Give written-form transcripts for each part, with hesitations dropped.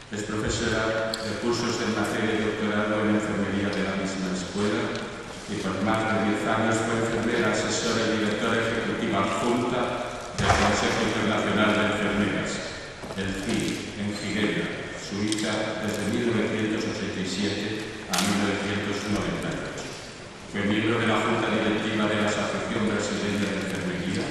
Es profesora de cursos en materia de doctorado en enfermería de la misma escuela y por más de 10 años fue enfermera, asesora y directora ejecutiva adjunta del Consejo Internacional de Enfermeras, el CIE, en Ginebra, Suiza, desde 1987 a 1998. Fue miembro de la Junta Directiva de la Asociación Brasileña de Enfermería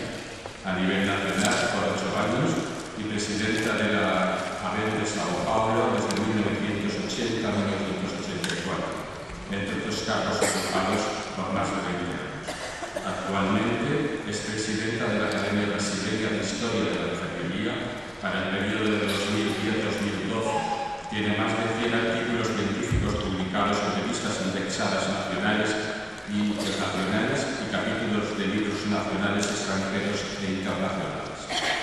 a nivel nacional por 8 años y presidenta de la ABEN de Sao Paulo desde 1980 a 1984, entre otros cargos ocupados por más de 20 años. Actualmente es presidenta de la Academia Brasileña de Historia de la Enfermería para el periodo de 2010-2012. Tiene más de 100 artículos científicos publicados en revistas indexadas nacionales y internacionales y capítulos de libros nacionales, extranjeros e internacionales.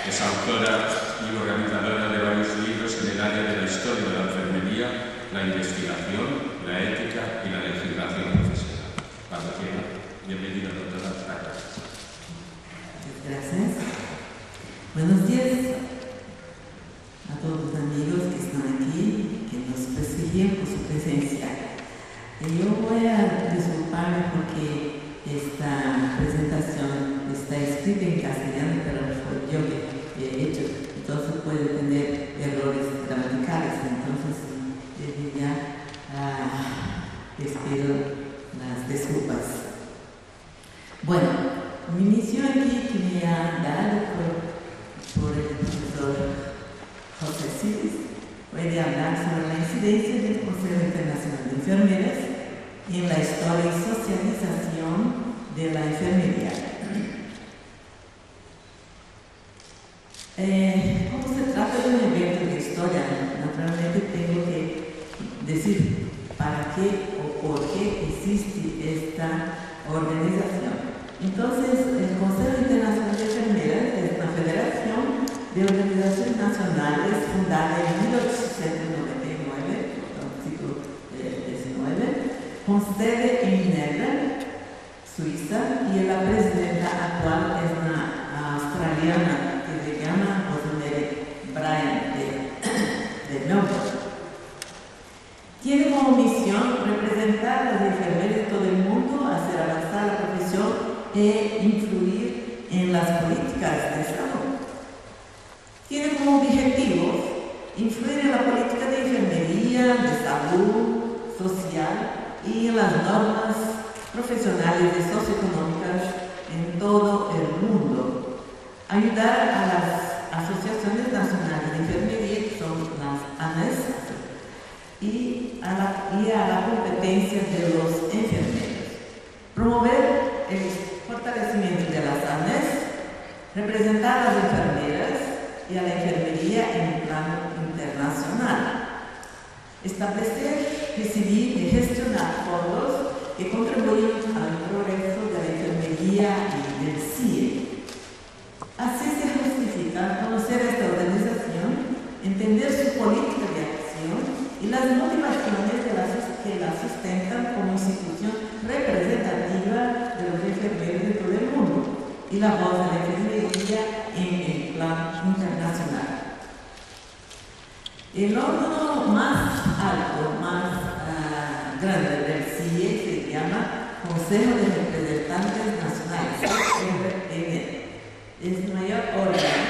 Es autora y organizadora de varios libros en el área de la historia de la enfermería, la investigación, la ética y la legislación profesional. Cuando quiera, bienvenida, doctora. Gracias. Buenos días a todos los amigos que están aquí, que nos prestigian por su presencia. Yo voy a disculparme porque esta presentación está escrita en castellano, pero fue yo que he hecho, entonces puede tener errores gramaticales, entonces desde ya les pido las disculpas. Bueno, mi misión aquí que me ha dado por el profesor José Siles fue de hablar sobre la incidencia del Consejo Internacional de Enfermeras en la historia y socialización de la enfermería. Como se trata de un evento de historia, naturalmente tengo que decir para qué o por qué existe esta organización. Entonces, el Consejo Internacional de Enfermeras es una federación de organizaciones nacionales fundada en 1899, siglo XIX, con sede en Ginebra, Suiza, y la presidenta actual es una australiana que se llama Rosemary Bryan de Melbourne. Tiene como misión representar a los enfermeros de todo el mundo, hacer avanzar la profesión e influir en las políticas de salud. Tiene como objetivo influir en la política de enfermería, de salud social y en las normas profesionales y socioeconómicas en todo el mundo. Ayudar a las asociaciones nacionales de enfermería, que son las ANES, y a la competencia de los enfermeros. Promover el fortalecimiento de las ANES, representar a las enfermeras y a la enfermería en un plano internacional. Establecer, recibir y gestionar fondos que contribuyen al progreso de la enfermería y del CIE. Así se justifica conocer esta organización, entender su política de acción y las motivaciones que la sustentan como institución representativa de los enfermeros de todo el mundo y la voz de la enfermería en el plano internacional. El órgano más alto, más grande del CIE se llama Consejo de Representantes Nacionales, CRN. Es el mayor órgano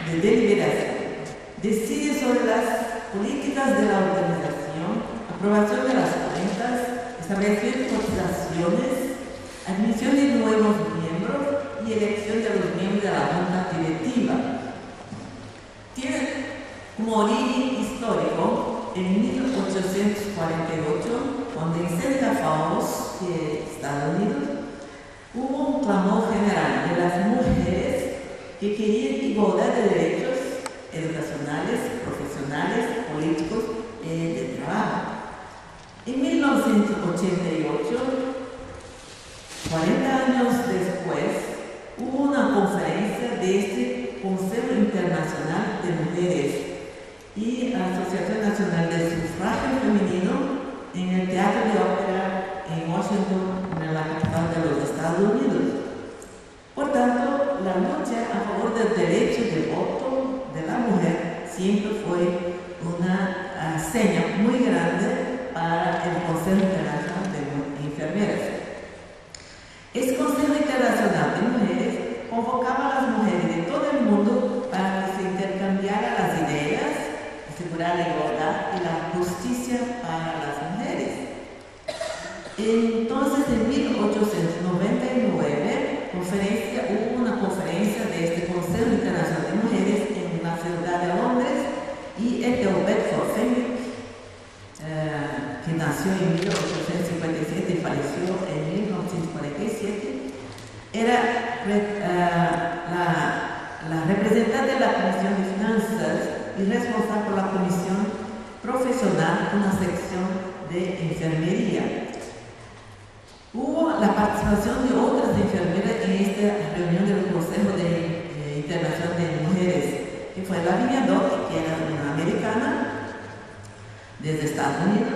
de deliberación. Decide sobre las políticas de la organización, aprobación de las cuentas, establecimiento de cotizaciones, admisión de nuevos miembros y elección de los miembros de la junta directiva. Tiene como origen histórico en 1848, cuando en Seneca Falls, Estados Unidos, hubo un clamor general de las mujeres que querían igualdad de derechos educacionales, profesionales, políticos, de trabajo. En 1988, 40 años después, hubo una conferencia de este Consejo Internacional de Mujeres y la Asociación Nacional de Sufragio Femenino en el Teatro de Ópera en Washington, en la capital de los Estados Unidos. Por tanto, la lucha a favor del derecho de voto de la mujer siempre fue una Consejo Internacional de Enfermeras. Este Consejo Internacional de Mujeres convocaba a las mujeres de todo el mundo para que se intercambiaran las ideas, asegurar la igualdad y la justicia para las mujeres. Entonces, en 1899, hubo una conferencia de este Consejo Internacional de Mujeres en la ciudad de Londres, y Ethel Bedford Fenwick, que nació en 1857 y falleció en 1947, era la representante de la Comisión de Finanzas y responsable por la Comisión Profesional con la sección de Enfermería. Hubo la participación de otras enfermeras en esta reunión del Consejo Internacional de Mujeres, que fue Lavinia Dodd, que era una americana desde Estados Unidos,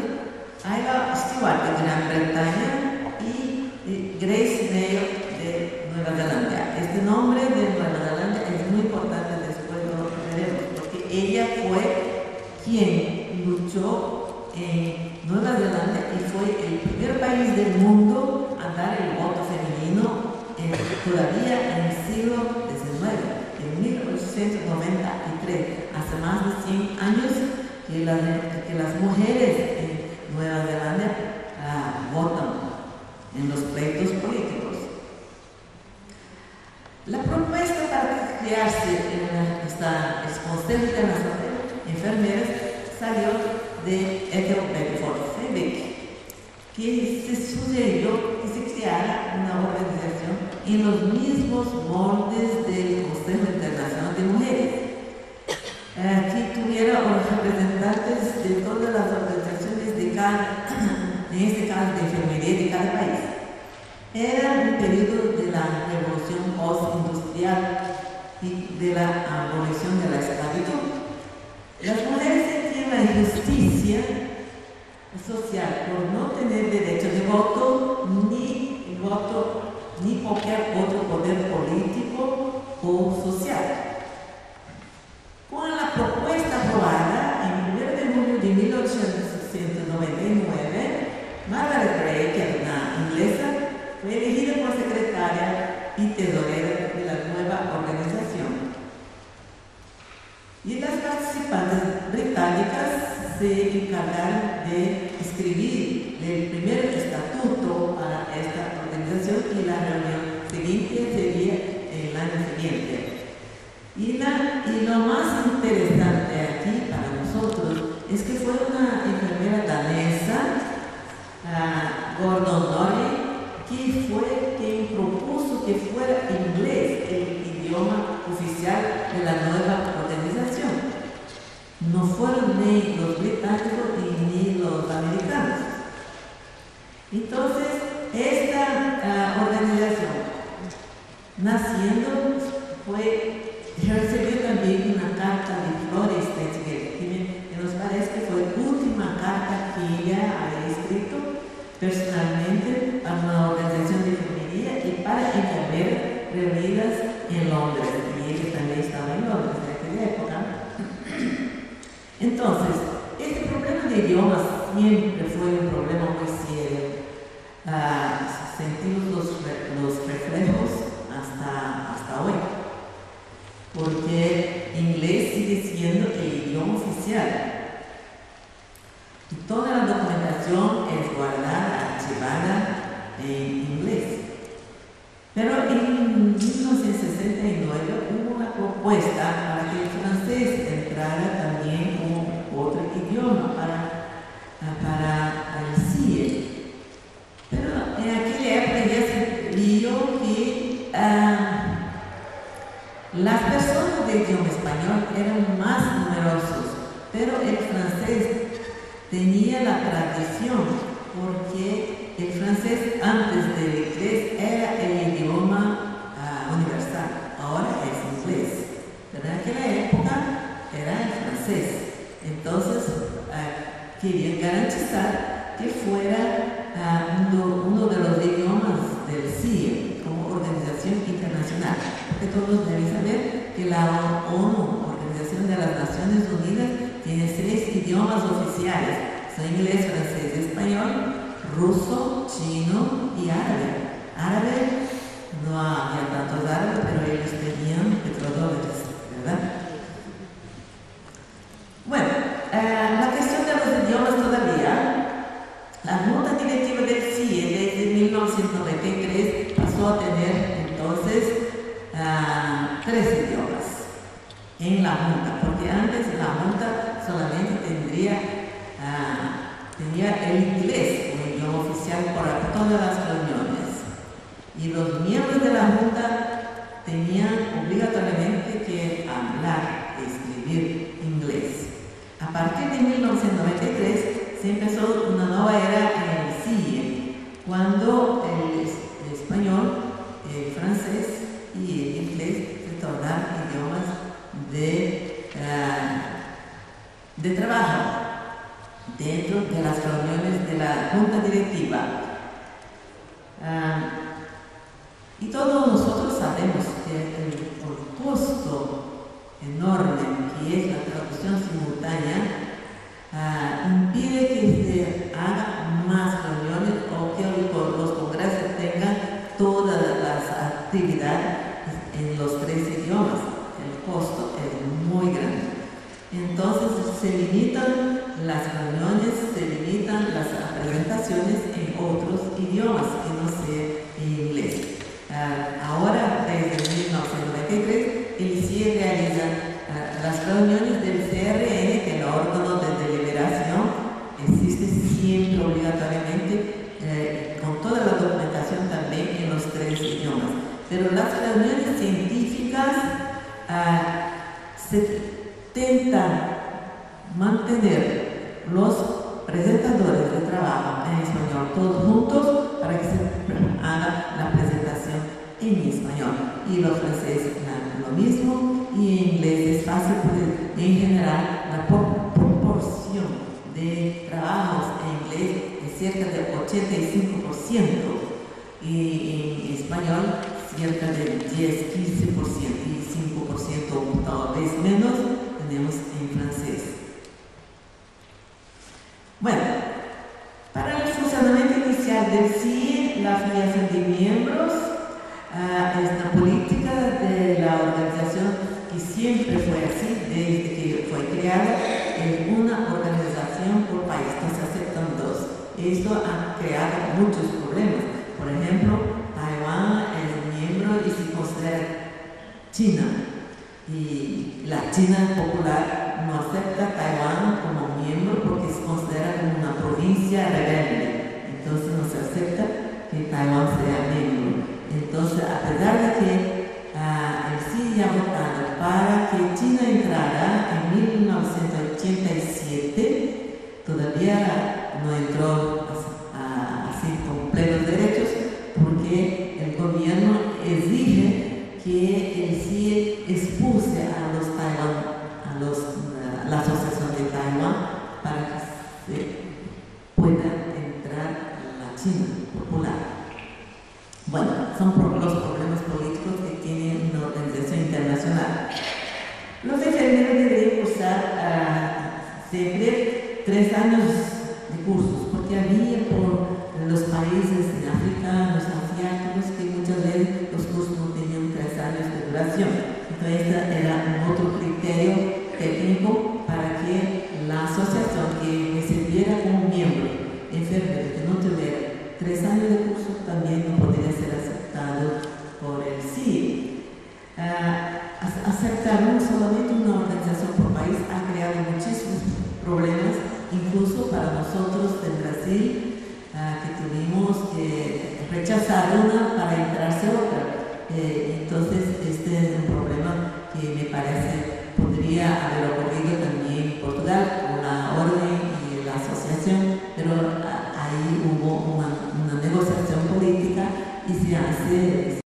Ayla Stewart de Gran Bretaña y Grace Mayo de Nueva Zelanda. Este nombre de Nueva Zelanda es muy importante, después lo veremos, porque ella fue quien luchó en Nueva Zelanda y fue el primer país del mundo a dar el voto femenino todavía en el siglo XIX, en 1893, hace más de 100 años que las mujeres en Nueva Zelanda votan en los pleitos políticos. La propuesta para crearse en este Consejo Internacional de Enfermeras salió de Ethel Bedford Fenwick, que se sugirió que se creara una organización en los mismos moldes del Consejo Internacional de Mujeres, que tuviera los representantes de todas las organizaciones de en este caso de enfermería de cada país. Era un periodo de la revolución postindustrial y de la abolición de la esclavitud. Las mujeres sentían la injusticia social por no tener derecho de voto ni cualquier otro poder político o social. Con la propuesta aprobada en 1 de julio de 1899, Margaret Gray, que era una inglesa, fue elegida como secretaria y tesorera de la nueva organización. Y las participantes británicas se encargaron de escribir el primer estatuto para esta organización, y la reunión siguiente sería el año siguiente. Y lo más interesante aquí para nosotros es que fue una enfermera danesa, Gordon Norrie, que fue quien propuso que fuera inglés el idioma oficial de la nueva organización. No fueron ni los británicos ni los americanos. Entonces, esta organización, naciendo, recibió también una carta de Florence Nightingale, que nos parece que fue la última carta que ella había escrito personalmente a una organización de enfermería y para enfermeras reunidas en Londres, y ella también estaba en Londres en aquella época. Entonces, este problema de idiomas siempre fue un problema muy serio. Sentimos los reflejos hasta hoy, porque inglés sigue siendo el idioma oficial y toda la documentación es guardada, archivada en inglés. Pero en 1969 hubo una propuesta para que el francés entrara también como otro idioma para el CIE. Pero en aquella época ya se vio que las personas del idioma español eran más numerosos, pero el francés tenía la tradición, porque el francés antes del inglés era el idioma universal, ahora es inglés, pero en aquella época era el francés. Entonces querían garantizar que fuera uno de los idiomas del CIE como organización internacional, porque todos deben saber que la ONU, Organización de las Naciones Unidas, tiene 3 idiomas oficiales: son inglés, francés y español, ruso, chino y árabe. Árabe, no había tantos árabes, pero ellos tenían petrodólares, ¿verdad? Bueno, la cuestión de los idiomas todavía, la Junta Directiva del CIE desde 1993 pasó a tener entonces 3 idiomas en la Junta, porque antes la Junta solamente tenía el inglés como idioma oficial para todas las reuniones. Y los miembros de la Junta tenían obligatoriamente que hablar y escribir inglés. A partir de 1993 se empezó una nueva era en el CIE, cuando el español, el francés y el inglés se tornaron idiomas de trabajo dentro de las reuniones de la Junta Directiva. Y todos nosotros sabemos que el costo enorme que es la traducción simultánea impide que se hagan más reuniones o que los congresos tengan todas las actividades en los 3 idiomas. El costo es muy grande. Entonces se limitan las reuniones, se limitan las presentaciones en otros idiomas que no sea en inglés. Ahora, desde 1993, el CIE realiza las reuniones del CRN, que es el órgano de deliberación, existe siempre obligatoriamente, con toda la documentación también en los 3 idiomas. Pero las reuniones científicas se intentan mantener los presentadores de trabajo en español todos juntos para que se haga la presentación en español. Y los franceses lo mismo, y en inglés es fácil porque en general la proporción de trabajos en inglés es cerca del 85% y en español cerca del 10-15% y 5% o tal vez menos tenemos en francés. Bueno, para el funcionamiento inicial del CIE, la afiliación de miembros es una política de la organización que siempre fue así, desde que fue creada, es una organización por país, no se aceptan 2. Esto ha creado muchos problemas. Por ejemplo, Taiwán es miembro y se considera China, y la China popular no acepta a Taiwán como miembro porque se considera como una provincia rebelde. Entonces no se acepta que Taiwán sea miembro. Entonces, a pesar de que el CIE ha votado para que China entrara en 1987, todavía no entró así con plenos derechos, porque el gobierno exige que el CIE expulse a la Asociación de Taiwán para que se pueda entrar la China popular. Bueno, son los problemas políticos que tiene una organización internacional. Los enfermeros deberían cursar siempre 3 años de cursos, porque había por los países africanos, asiáticos, que muchas veces los cursos no tenían 3 años de duración. Entonces, este era otro criterio técnico para que la asociación que recibiera como miembro enfermero que no tuviera 3 años de curso también no podría ser aceptado por el CIE. Aceptar solamente una organización por país ha creado muchísimos problemas, incluso para nosotros en Brasil, que tuvimos que rechazar una para entrarse otra. Entonces, este es un problema que me parece podría haber ocurrido también en Portugal con la orden y la asociación, pero ahí hubo una negociación política y se hace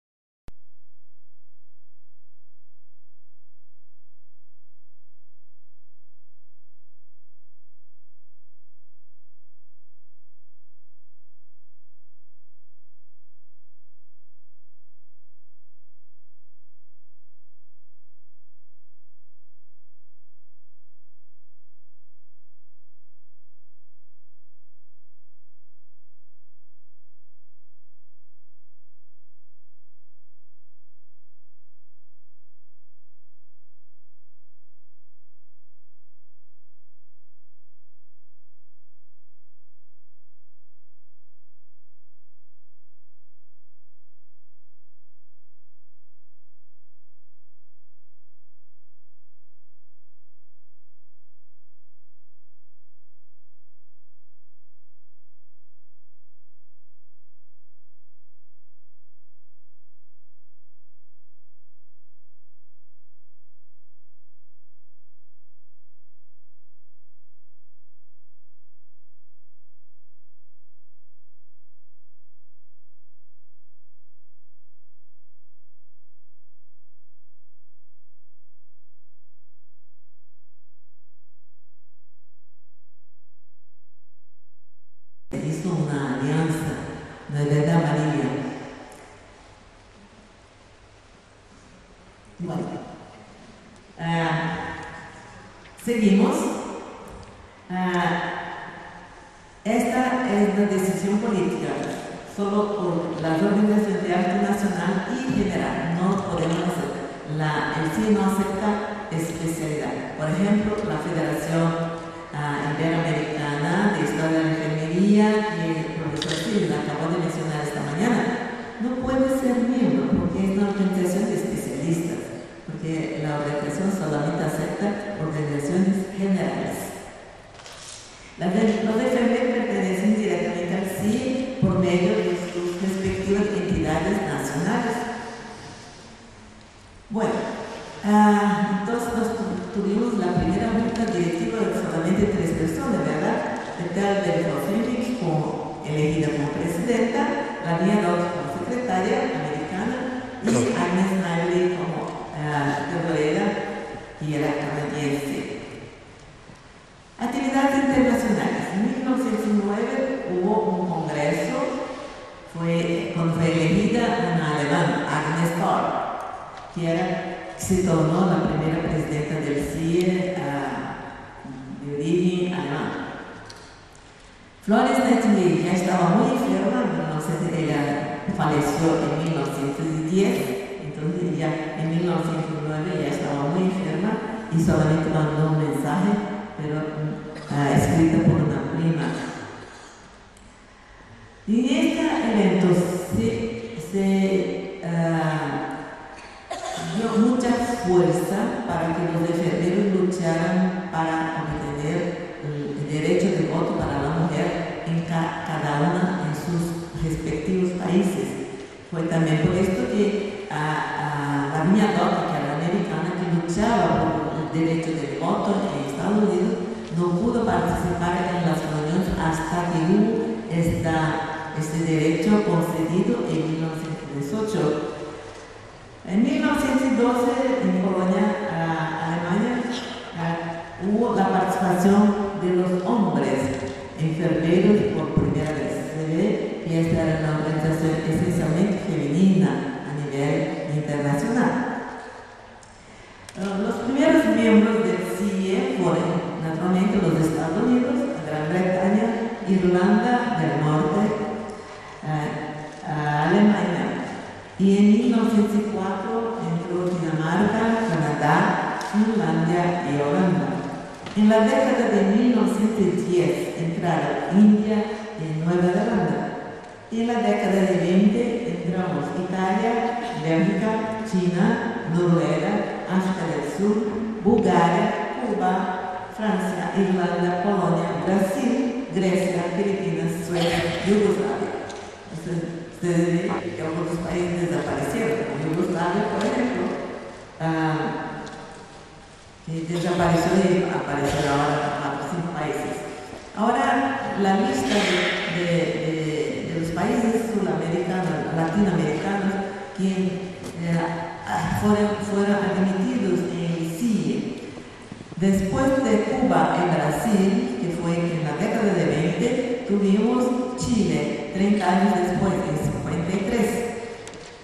Bueno, seguimos. Esta es una decisión política, solo por las organizaciones de arte nacional y general. No podemos hacer. El CIE no acepta especialidad. Por ejemplo, la Federación Iberoamericana de Historia de la Enfermería, que el profesor Silva acabó de mencionar esta mañana, no puede ser miembro porque es una organización de especialistas, porque la organización solamente acepta organizaciones generales. Los enfermeros pertenecen directamente al CIE por medio de sus respectivas entidades nacionales. Bueno, entonces tuvimos la primera junta directiva de solamente 3 personas, ¿verdad? Etel Félix elegida como presidenta, la mía como secretaria americana y Agnes Niley como tesorera, y era canadiense. Actividades internacionales. En 1909 hubo un congreso, cuando fue elegida una alemana, Agnes Paul, se tornó la primera presidenta del CIE de origen alemán. Florence Nightingale ya estaba muy enferma, ella falleció en 1910, entonces ya en 1909 ya estaba muy enferma y solamente mandó un mensaje, pero escrita por una prima. Y en este evento se dio mucha fuerza para que los enfermeros lucharan para obtener el derecho de voto para la mujer en cada una en sus respectivos países. Fue también por esto que la niña Dota, que era americana, que luchaba por el derecho de voto en Estados Unidos, no pudo participar en las reuniones hasta que hubo este derecho concedido en 1918. En 1912, en Polonia, Alemania, hubo la participación de los hombres enfermeros por primera vez. Se ve que esta era una organización esencialmente femenina a nivel internacional. Los primeros miembros del CIE fueron naturalmente los Estados Unidos, Gran Bretaña, Irlanda del Norte, Alemania, y en 1904 entró Dinamarca, Canadá, Finlandia y Holanda. En la década de 1910 entraron India y Nueva Zelanda. Y en la década de 20 entramos Italia, Bélgica, China, Noruega, África del Sur, Bulgaria, Cuba, Francia, Irlanda, Polonia, Brasil, Grecia, Filipinas, Suecia, Yugoslavia. Ustedes ven que algunos países desaparecieron. Yugoslavia, por ejemplo, que desapareció y apareció ahora 5 países. Ahora, la lista de los países sudamericanos, latinoamericanos, que fueron admitidos en el CIE. Después de Cuba y Brasil, que fue en la década de 20, tuvimos Chile, 30 años después, en 53.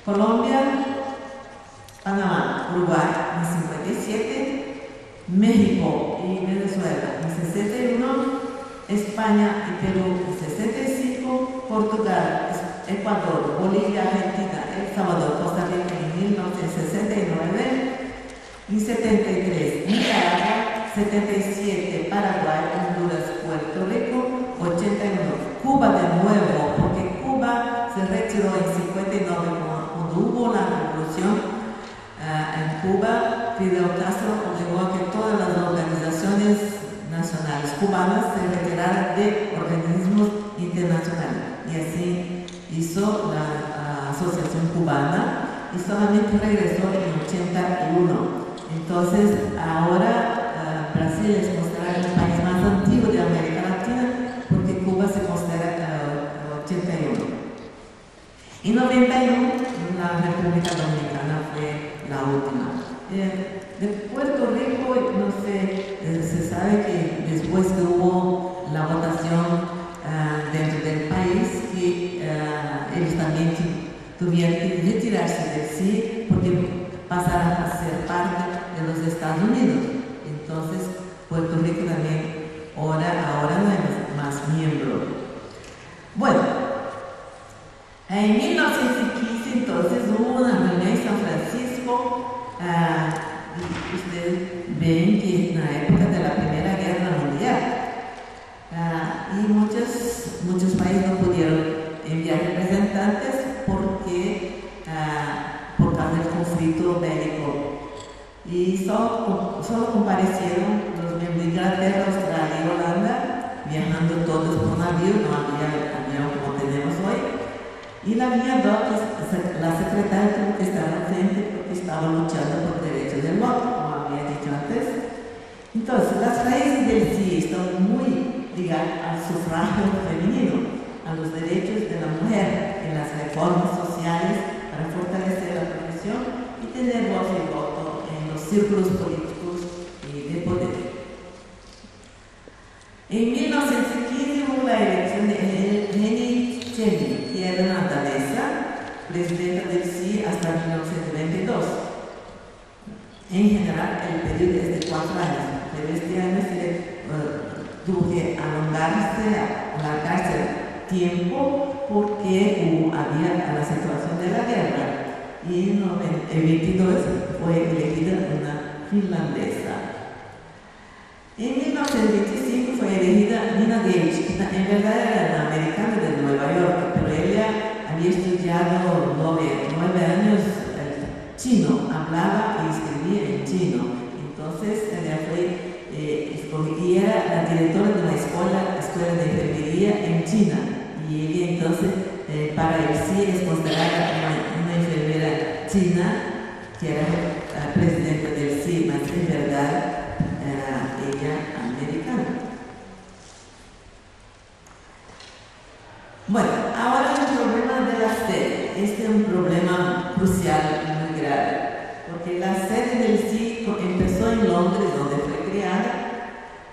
Colombia, Panamá, Uruguay, en 57. México y Venezuela, en 61. España y Perú, en 65. Portugal, Ecuador, Bolivia, Argentina, El Salvador, Costa Rica, en 1969. En 73, Nicaragua, 77, Paraguay, Honduras, Puerto Rico, 81, Cuba de nuevo, porque Cuba se retiró en 59 cuando hubo la revolución en Cuba. Fidel Castro obligó a que todas las organizaciones nacionales cubanas se retiraran de organismos internacionales, y así hizo la Asociación Cubana, y solamente regresó en 81. Entonces, ahora Brasil es considerado el país más antiguo de América Latina porque Cuba se considera 81. En 91, la República Dominicana fue la última. De Puerto Rico, no sé, se sabe que después que hubo la votación dentro del país, que ellos también tuvieron que retirarse del CIE porque pasaran a ser parte de los Estados Unidos. Entonces, Puerto Rico también ahora no hay más miembros. Bueno, en 1915 entonces hubo una reunión en San Francisco. Ustedes ven que en la época de la Primera Guerra Mundial, y muchos países no pudieron enviar representantes porque por causa del conflicto bélico. Y solo comparecieron los miembros de Inglaterra, Australia y Holanda, viajando todos por navío, no había avión como tenemos hoy. Y la mía la secretaria tuvo que estar ausente porque estaba luchando por derechos del voto, como había dicho antes. Entonces, las raíces del sí están muy ligadas al sufragio femenino, a los derechos de la mujer, en las reformas sociales para fortalecer la profesión y tener voz y voto en los círculos políticos y de poder. En 1915 hubo la elección de Henny Cheney, que era una danesa, presidenta del sí hasta 1922. En general, el periodo es de 4 años, pero este año tuvo que alargarse tiempo porque había la situación de la guerra. Y en el 22 fue elegida una finlandesa. En 1925 fue elegida Nina Gage, que en verdad era una americana de Nueva York, pero ella había estudiado 9 años chino, hablaba y escribía en chino. Entonces ella fue escogida y era la directora de una escuela de enfermería en China. Y ella entonces, para el sí, es considerada una enfermera china, que era presidenta del sí, mas en verdad era ella americana. Bueno, ahora el problema de la sede. Este es un problema crucial y muy grave, porque la sede del sí empezó en Londres, donde fue creada,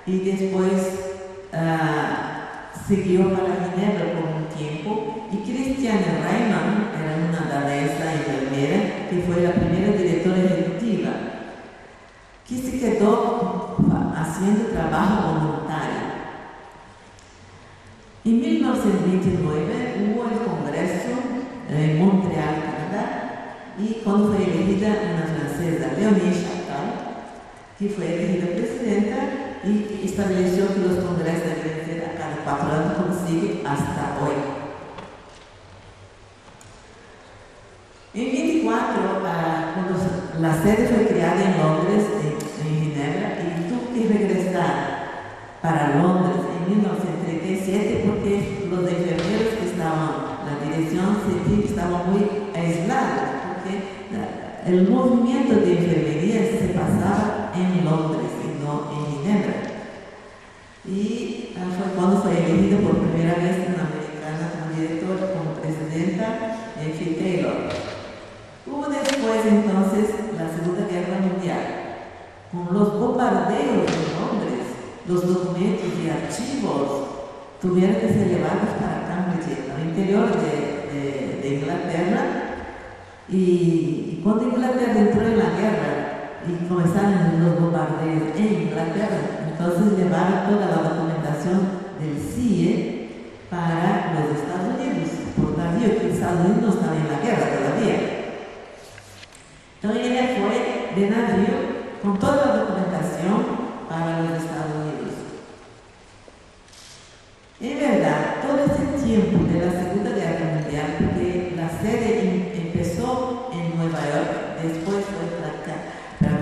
y después siguió para Ginebra por un tiempo, y Christiane Reimann era una danesa enfermera que fue la primera directora ejecutiva, que se quedó haciendo trabajo voluntario. En 1929 hubo el Congreso en Montreal, Canadá, y cuando fue elegida una francesa, Léonie Chantal, que fue elegida presidenta y estableció que los congresos deben ser a cada 4 años, como sigue hasta hoy. En 24, cuando la sede fue creada en Londres, en Ginebra, y tuvo que regresar para Londres en 1937 porque los enfermeros que estaban, la dirección científica estaba muy aislados, porque el movimiento de enfermería se pasaba en Londres y no en Ginebra. Y fue cuando fue elegida por primera vez una americana como directora, como presidenta, Phil Taylor. Hubo después entonces la Segunda Guerra Mundial, con los bombardeos en Londres. Los documentos y archivos tuvieron que ser llevados para Cambridge, al interior de Inglaterra. Y cuando Inglaterra entró en la guerra y comenzaron los bombardeos en Inglaterra, entonces llevaron toda la documentación del CIE para los Estados Unidos, por navío, que Estados Unidos no estaba en la guerra todavía. Entonces ella fue de navío con toda la documentación para los Estados Unidos. En verdad, todo ese tiempo de la Segunda Guerra Mundial, porque la sede empezó en Nueva York, después fue para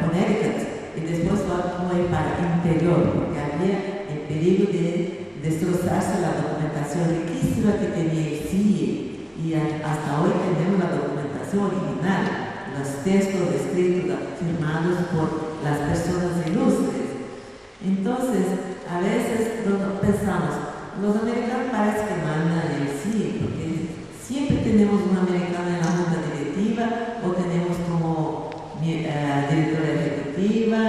Connecticut y después fue para el interior, porque había el peligro de destrozarse la documentación riquísima que tenía el CIE, y hasta hoy tenemos la documentación original, los textos escritos firmados por las personas ilustres. Entonces, a veces pensamos, los americanos parece que mandan el sí, porque siempre tenemos un americano en la junta directiva o tenemos como directora ejecutiva,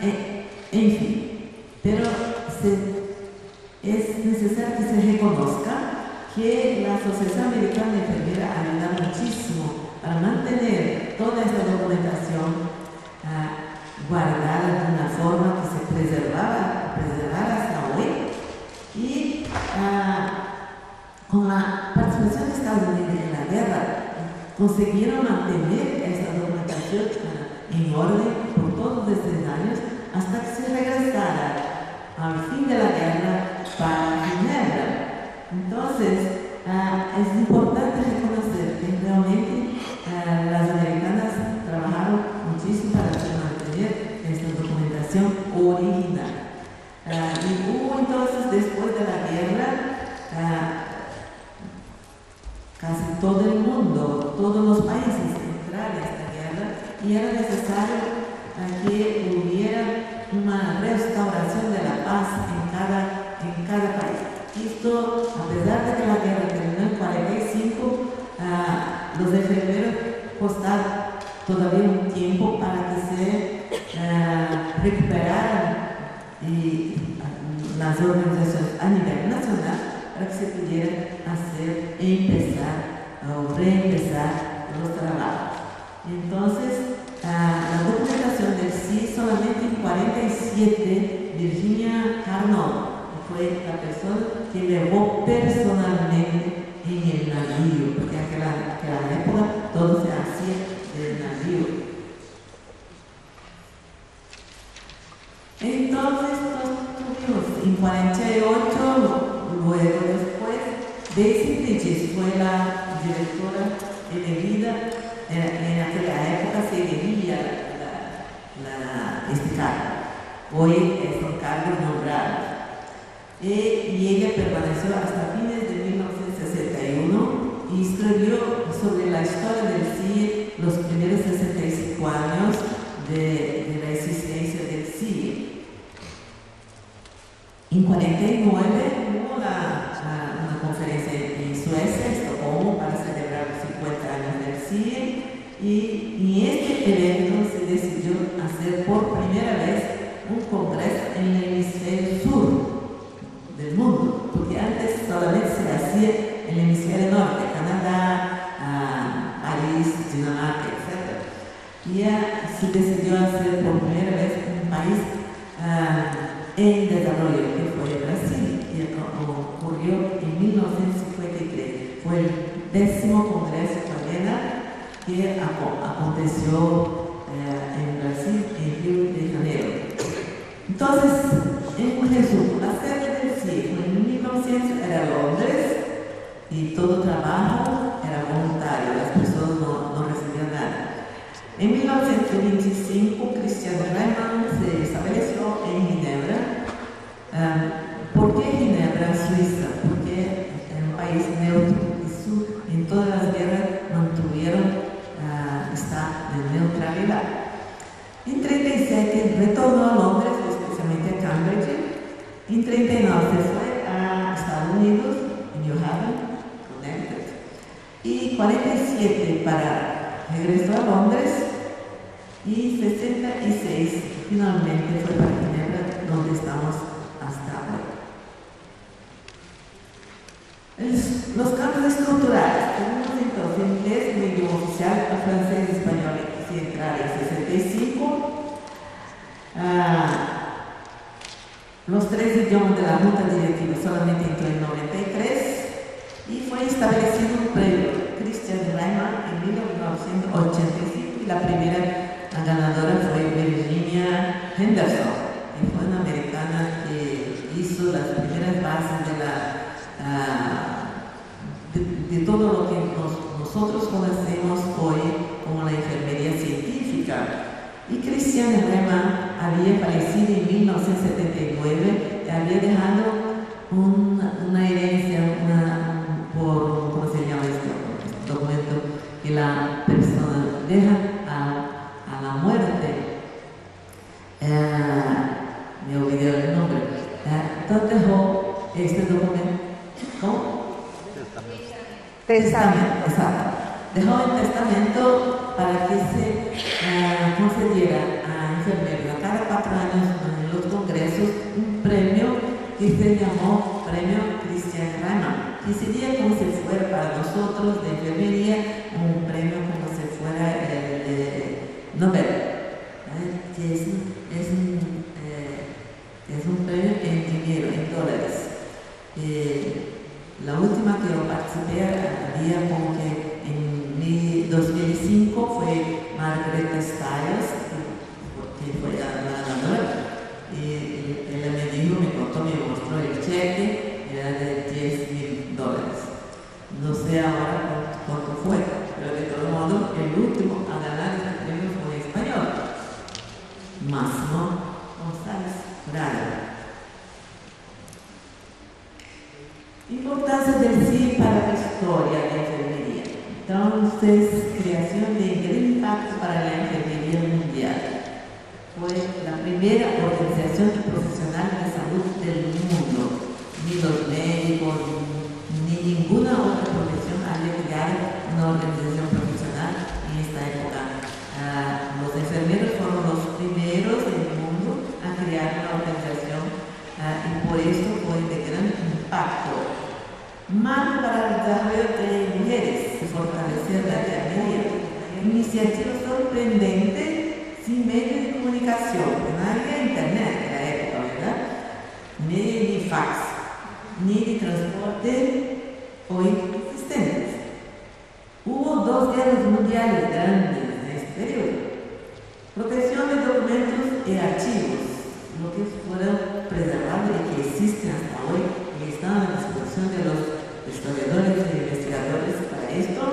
en fin. Pero es necesario que se reconozca que la Asociación Americana de Enfermeras ayuda muchísimo para mantener toda esta documentación documentación guardada de una forma que se preservara hasta hoy. Y con la participación de Estados Unidos en la guerra, consiguieron mantener esta documentación en orden por todos estos años hasta que se regresara al fin de la guerra para Ginebra. Entonces, es importante reconocer que realmente las americanas trabajaron muchísimo para mantener esta documentación original. Y hubo entonces, después de la guerra, casi todo el mundo, todos los países entraron en esta guerra y era necesario que hubiera una restauración de la paz en cada país. Esto, a pesar de que la guerra terminó en 1945, los enfermeros costaron todavía un tiempo para que se recuperaran las organizaciones a nivel nacional para que se pudieran hacer o reempezar los trabajos. Entonces, la documentación del CIE solamente en 1947, Virginia Carnot fue la persona que llevó personalmente en el navío, porque en aquella época todo se hacía del navío. Entonces, tuvimos en 1948, luego después, Daisy Bridges fue la directora elegida. En aquella época se elegía este cargo. Hoy es un cargo nombrado. Y ella permaneció hasta fines de 1961 y escribió sobre la historia del CIE los primeros 65 años de la existencia del CIE. En 1949 hubo una conferencia en Suecia, Estocolmo, para celebrar los 50 años del CIE, y en este evento se decidió hacer por primera vez un congreso en el hemisferio sur del mundo, porque antes solamente se hacía en el hemisferio norte, Canadá, París, Dinamarca, etc. Y ya se decidió hacer por primera vez un país en desarrollo, que fue Brasil, y ocurrió en 1953. Fue el 10º Congreso Canadiense que aconteció en Brasil, en Río de Janeiro. Entonces, en resumen, la sede del CIE en 1900 era Londres y todo trabajo era voluntario, las personas no recibían nada. En 1925, Christian Reimann se estableció en Ginebra. ¿Por qué Ginebra, Suiza? Porque es un país neutro y en todas las guerras mantuvieron estado de neutralidad. En 1937 retornó a Londres, especialmente a Cambridge. En 1939 se fue a Estados Unidos, en New Haven, Connecticut. Y 1947 regresó a Londres. Y 1966 finalmente fue para Ginebra, donde estamos hasta ahora. Los cambios estructurales. Tenemos entonces inglés como idioma oficial, a francés y español que se entraron en 65. Los 3 idiomas de la Junta Directiva solamente entró en 93 y fue establecido un premio Christian Reimann en 1985 y la primera ganadora fue Virginia Henderson, que fue una americana que hizo las primeras bases de todo lo que nosotros conocemos hoy como la enfermería científica. Y Christian Reimann había fallecido en 1979 y había dejado una herencia, ¿cómo se llama este documento? Que la persona deja a la muerte. Me olvidé el nombre. Entonces dejó este documento. ¿Cómo? Testamento, exacto. Dejó el testamento para que se concediera a enfermeros a cada 4 años en los congresos un premio que se llamó Premio Christian Reimann, que sería como si fuera para nosotros de enfermería un premio como si fuera el Nobel. Styles, que fue la ganadora. Y ella me dijo, me contó, me mostró el cheque, era de $10,000. No sé ahora cuánto fue, pero de todo modo, el último a ganar este premio fue español, Máximo González Prada. Importancia del CIE para la historia de la enfermería. Entonces, creación de gran impacto para la enfermería mundial. Fue la primera organización profesional de salud del mundo. Ni los médicos, ni ninguna otra profesión había creado una organización profesional en esta época. Los enfermeros fueron los primeros en el mundo a crear una organización y por eso fue de gran impacto. Más para el desarrollo de mujeres y fortalecer la enfermería. Iniciativa sorprendente sin medios de comunicación. No había internet en la época, ¿verdad? Ni fax, ni de transporte hoy existentes. Hubo 2 guerras mundiales grandes en este periodo. Protección de documentos y archivos, lo que fueron preservados y que existen hasta hoy y están a disposición de los historiadores e investigadores para esto.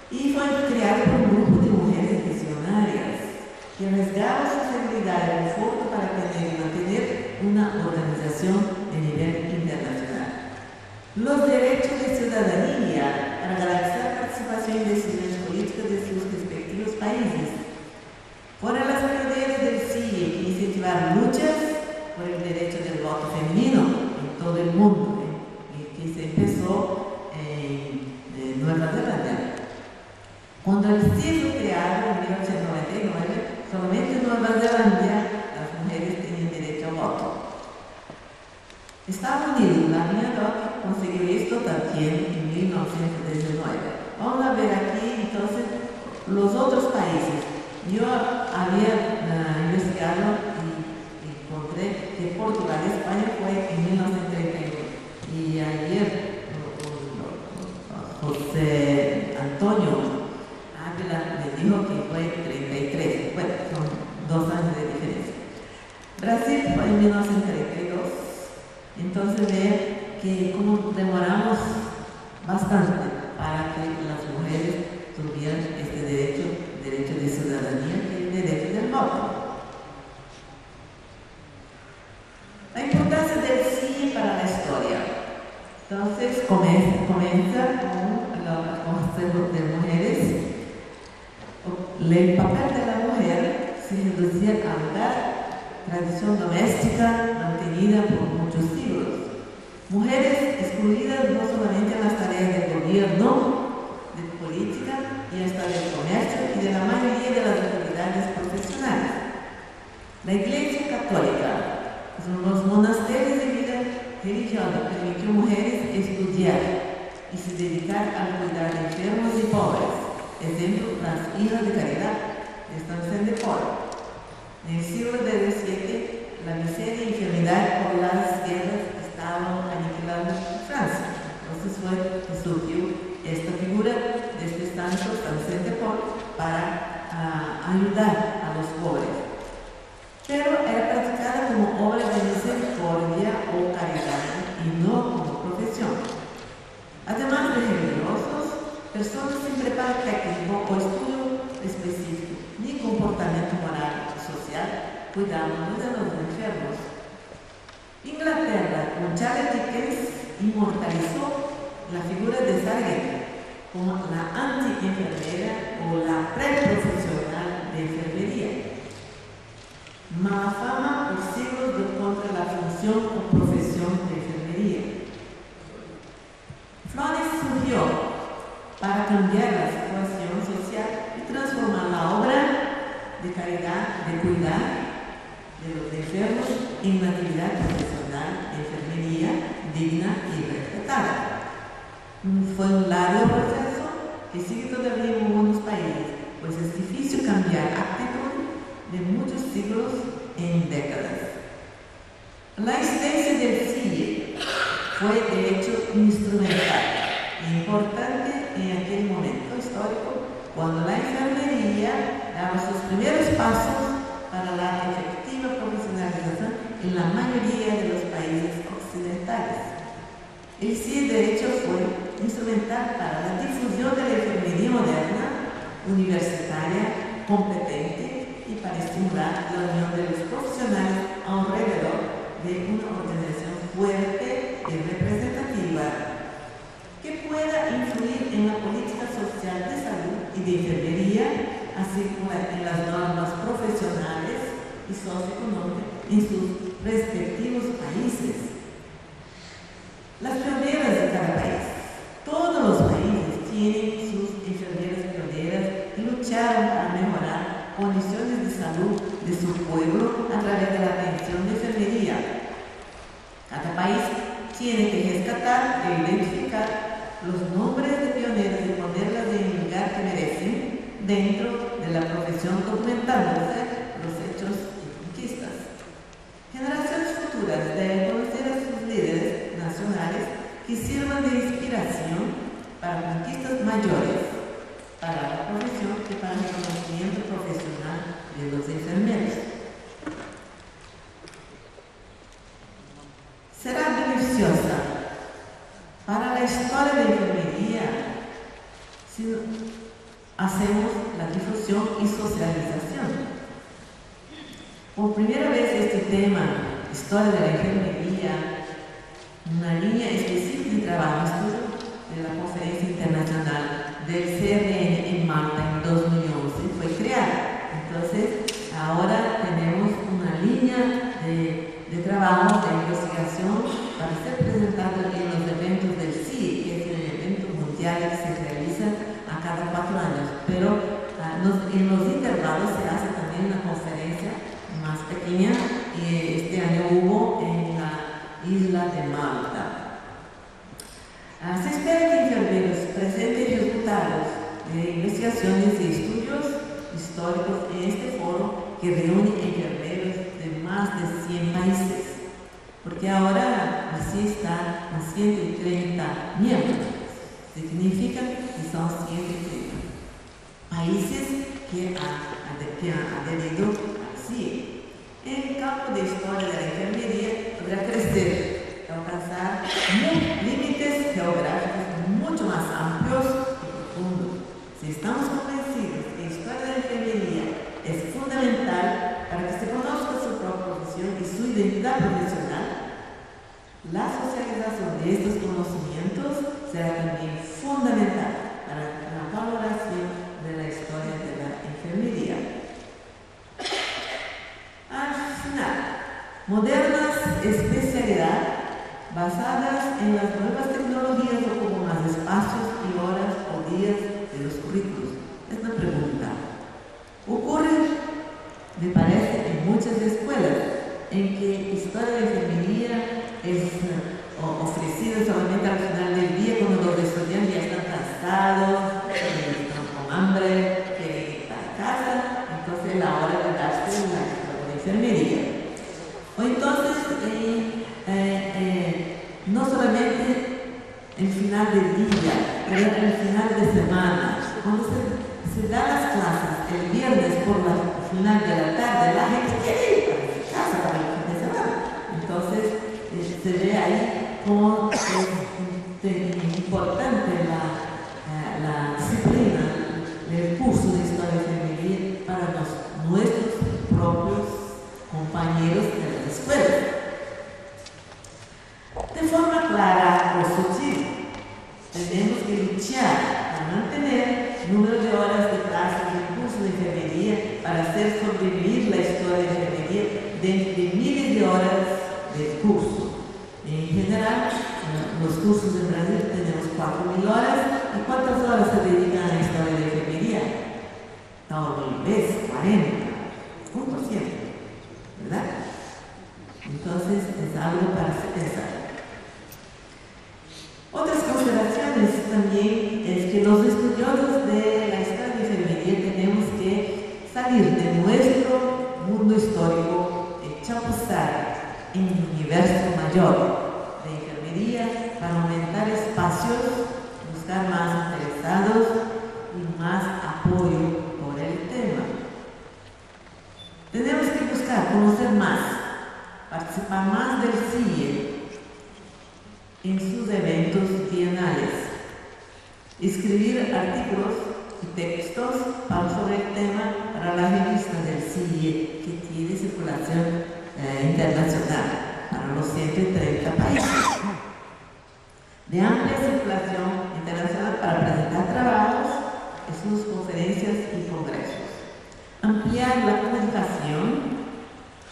Y fue creado por un grupo de mujeres visionarias que arriesgaron su seguridad y confort para tener y mantener una organización de nivel internacional. Los derechos de ciudadanía para garantizar participación en decisiones políticas de sus respectivos países. Fueron las pioneras del CIE que incentivaron luchas por el derecho del voto femenino en todo el mundo, que se empezó en Nueva Zelanda. Cuando el CIE fue creado en 1999, solamente en Nueva Zelanda las mujeres tenían derecho a voto. Estados Unidos, la mía doc, consiguió esto también en 1919. Vamos a ver aquí entonces los otros países. Yo había investigado y encontré que Portugal y España fue en 1931. Y ayer José Antonio Ávila me dijo que fue 33. Bueno, son 2 años de diferencia. Brasil fue en 1932. Entonces vean que como demoramos bastante para que las mujeres tuvieran este derecho de ciudadanía y el derecho del voto. La importancia del CIE para la historia. Entonces comienza con los consejos de mujeres. El papel de la mujer se reducía a la tradición doméstica mantenida por muchos siglos. Mujeres excluidas no solamente en las tareas del gobierno, de política y hasta del comercio y de la mayoría de las actividades profesionales. La Iglesia Católica, los monasterios de vida religiosa, permitió mujeres estudiar y se dedicar a cuidar de enfermos y pobres. Ejemplo, las hijas de caridad de San Vicente de Paul. En el siglo XVII, la miseria y enfermedad por las guerras estaban aniquilando Francia. Entonces surgió esta figura de este santo, San Vicente de Paul, para ayudar a los pobres. Pero era practicada como obra de misericordia o caridad y no como profesión. Además de religiosos, personas sin preparo técnico o estudio específico, ni comportamiento moral y social, cuidaban de los enfermos. Inglaterra, con Charles Dickens, inmortalizó la figura de Sargent como la anti-enfermera o la preprofesional de enfermería. Mala fama por siglos contra la función o profesión de enfermería. Flores surgió para cambiar la situación social y transformar la obra de caridad, de cuidar de los enfermos en una actividad profesional de enfermería digna y respetada. Fue un largo proceso que sigue todavía en algunos países, pues es difícil cambiar actitud de muchos siglos en décadas. La existencia del CIE fue de hecho instrumental e importante en aquel momento histórico cuando la enfermería daba sus pasos para la efectiva profesionalización en la mayoría de los países occidentales. El CIE, de hecho, fue instrumental para la difusión de la enfermería moderna, universitaria, competente y para estimular la unión de los profesionales alrededor de una organización fuerte y representativa que pueda influir en la política social de salud y de enfermería, así como en las normas profesionales y socioeconómicas en sus respectivos países. Las pioneras de cada país, todos los países tienen sus enfermeras pioneras y lucharon para mejorar condiciones de salud de su pueblo a través de la atención de enfermería. Cada país tiene que rescatar e identificar los nombres de pioneros y ponerlas en el lugar que merecen dentro de la profesión, documentándose los hechos y conquistas. Generaciones futuras deben conocer a sus líderes nacionales que sirvan de inspiración para conquistas mayores para la profesión y para el conocimiento profesional de los enfermeros. Será beneficiosa para la historia de la enfermería si hacemos la difusión y socialización. Por primera vez este tema, historia de la enfermería, una línea específica de trabajo de la Conferencia Internacional del CRN en Malta en 2011 fue creada. Entonces, ahora tenemos una línea de trabajo, de investigación para ser presentado en los eventos del CIE, que es el evento mundial que se realiza a cada 4 años. Pero en los intervalos se hace también una conferencia más pequeña y este año hubo en la isla de Malta. Se espera que enfermeros presenten resultados de investigaciones y estudios históricos en este foro que reúne enfermeros de más de 100 países, porque ahora así está a 130 miembros. Significa que son 130 países que han adherido así. En el campo de historia de la enfermería podrá crecer, alcanzar límites geográficos mucho más amplios y profundos. Si estamos convencidos que la historia de la enfermería es fundamental para que se conozca su propia profesión y su identidad profesional, la socialización de estos conocimientos será también fundamental para la valoración de la historia de la enfermería. Al final, modernas especialidades basadas en las nuevas tecnologías ocupan más espacios y horas o días de los currículos. Es una pregunta. Ocurre, me parece, en muchas escuelas en que historia de enfermería es ofrecida solamente al final del día cuando los estudiantes ya están cansados, están con hambre, quieren ir a casa, entonces es la hora de darse la historia de enfermería. O entonces, no solamente el final del día, pero el final de semana. Cuando se da las clases el viernes por la final de la tarde, la gente quiere ir a su casa para el fin de semana. Entonces, se ve ahí cómo es importante la disciplina del curso de historia de enfermería para nuestros propios compañeros de la escuela. De forma clara o sutil, tenemos que luchar para mantener el número de horas de clases del curso de enfermería para hacer sobrevivir la historia de enfermería dentro de miles de horas del curso. En general, los cursos en Brasil tenemos 4.000 horas. ¿Y cuántas horas se dedican a la historia de enfermería? Tal vez 40, 1%, ¿verdad? Entonces, es algo para pensar. Otras consideraciones también es que los estudiosos de la historia de enfermería tenemos que salir de nuestro mundo histórico y chapuzar en un universo mayor de enfermería para aumentar espacios, buscar más interesados y más apoyo por el tema. conocer más, participar más del CIE en sus eventos bienales, escribir artículos y textos sobre el tema para la revista del CIE, que tiene circulación internacional para los 130 países. De amplia circulación internacional para presentar trabajos en sus conferencias y congresos. Ampliar la comunicación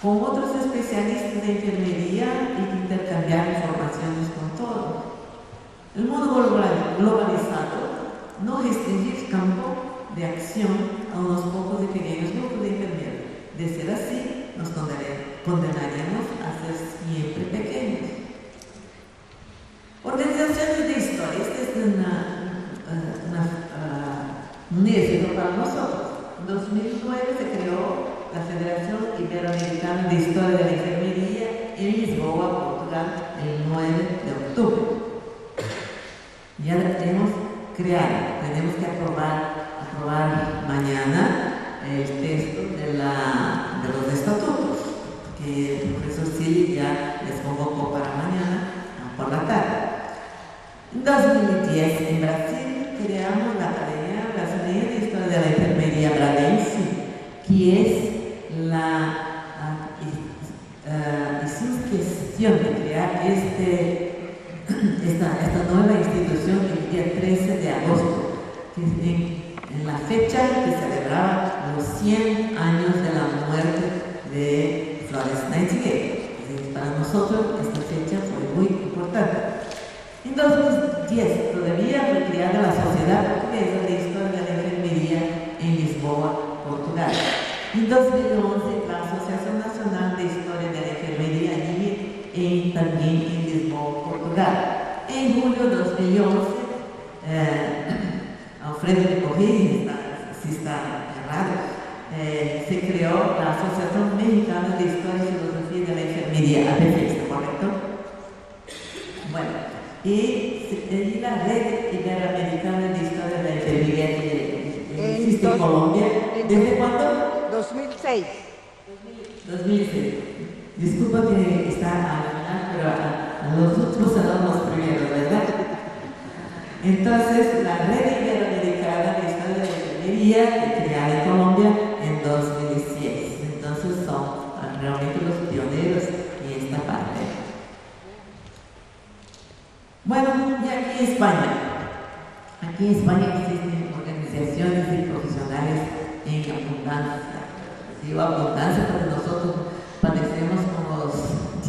con otros especialistas de enfermería y intercambiar informaciones con todos. El mundo globalizado no restringir campo de acción a unos pocos y pequeños grupos de enfermeros. De ser así, nos condenaríamos a ser siempre pequeños. Organizaciones de historia. Este es un éxito para nosotros. En 2009 se creó la Federación Iberoamericana de Historia de la Enfermería en Lisboa, Portugal, el 9 de octubre. Ya la tenemos creada, tenemos que aprobar mañana el texto de los estatutos, que el profesor Silly ya les convocó para mañana por la tarde. En 2010, en Brasil, creamos la Academia Brasileña de Historia de la Enfermería Bradense, que es hicimos gestión de crear esta nueva institución el día 13 de agosto, que en la fecha que celebraba los 100 años de la muerte de Florence Nightingale. Para nosotros esta fecha fue muy importante. En 2010 todavía fue creada la Sociedad Portuguesa de Historia de la Enfermería en Lisboa, Portugal. En 2011 la Asociación Nacional de Historia de la Enfermería también en Lisboa, Portugal. En julio de 2011 Alfredo de Correia, si está errado, se creó la Asociación Mexicana de Historia y Filosofía de la Enfermería, APFES, ¿correcto? Bueno, y la Red Iberoamericana de Historia de la Enfermería que existe en Colombia. ¿Desde cuándo? 2006. 2006. Disculpa que está al final, pero a los otros son los primeros, ¿verdad? Entonces, la Red Iberoamericana de Historia de la Enfermería, creada en Colombia en 2010. Entonces, son realmente los pioneros en esta parte. Bueno, y aquí en España. Aquí en España existen organizaciones y profesionales en abundancia. Digo abundancia porque nosotros padecemos con los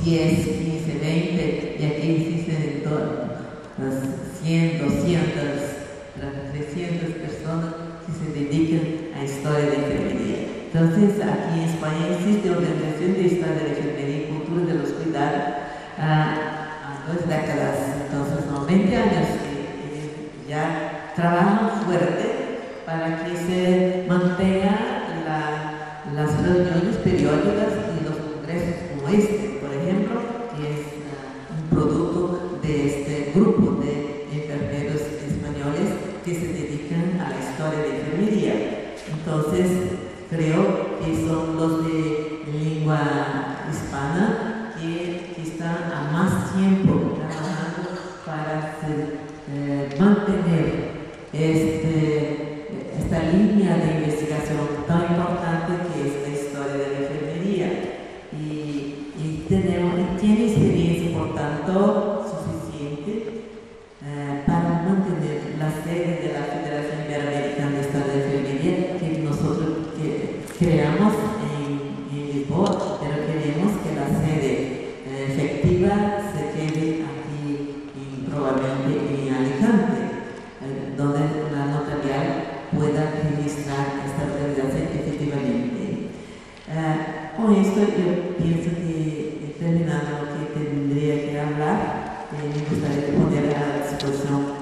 10, 15, 20 y aquí existen las 100, 200, 300 personas que se dedican a historia de enfermería. Entonces, aquí en España existe organización de historia de la enfermería y cultura de los cuidados a 2 décadas, entonces son 20 años que ya trabajan fuerte para que se mantenga las reuniones periódicas y los congresos como este, por ejemplo, que es un producto de este grupo de enfermeros españoles que se dedican a la historia de enfermería. Entonces, creo que son los de lengua hispana que están a más tiempo trabajando para mantener esta línea de investigación tan importante que es la historia de la enfermería. Y tiene experiencia, por tanto, suficiente para mantener la sede de la Federación Iberoamericana de Historia de la Enfermería que nosotros creamos en Lisboa, pero queremos que la sede efectiva se quede aquí, probablemente en Alicante, donde la notarial pueda registrar esta organización efectivamente. Con esto yo pienso que he terminado lo que tendría que hablar. Me gustaría poner a disposición